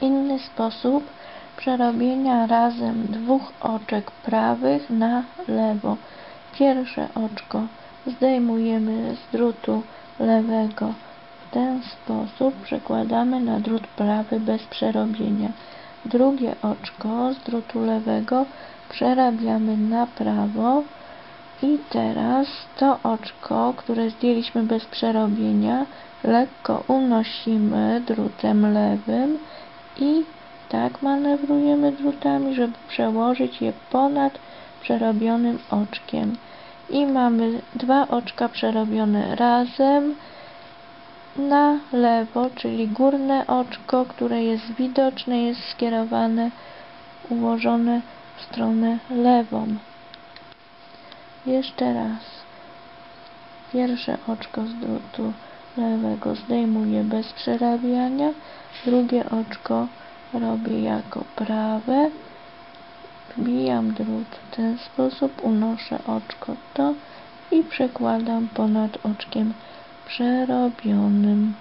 Inny sposób przerobienia razem dwóch oczek prawych na lewo. Pierwsze oczko zdejmujemy z drutu lewego. W ten sposób przekładamy na drut prawy bez przerobienia. Drugie oczko z drutu lewego przerabiamy na prawo i teraz to oczko, które zdjęliśmy bez przerobienia, lekko unosimy drutem lewym i tak manewrujemy drutami, żeby przełożyć je ponad przerobionym oczkiem. I mamy dwa oczka przerobione razem na lewo, czyli górne oczko, które jest widoczne, jest skierowane, ułożone w stronę lewą. Jeszcze raz. Pierwsze oczko z drutu lewego zdejmuję bez przerabiania, drugie oczko robię jako prawe, wbijam drut w ten sposób, unoszę oczko to i przekładam ponad oczkiem przerobionym.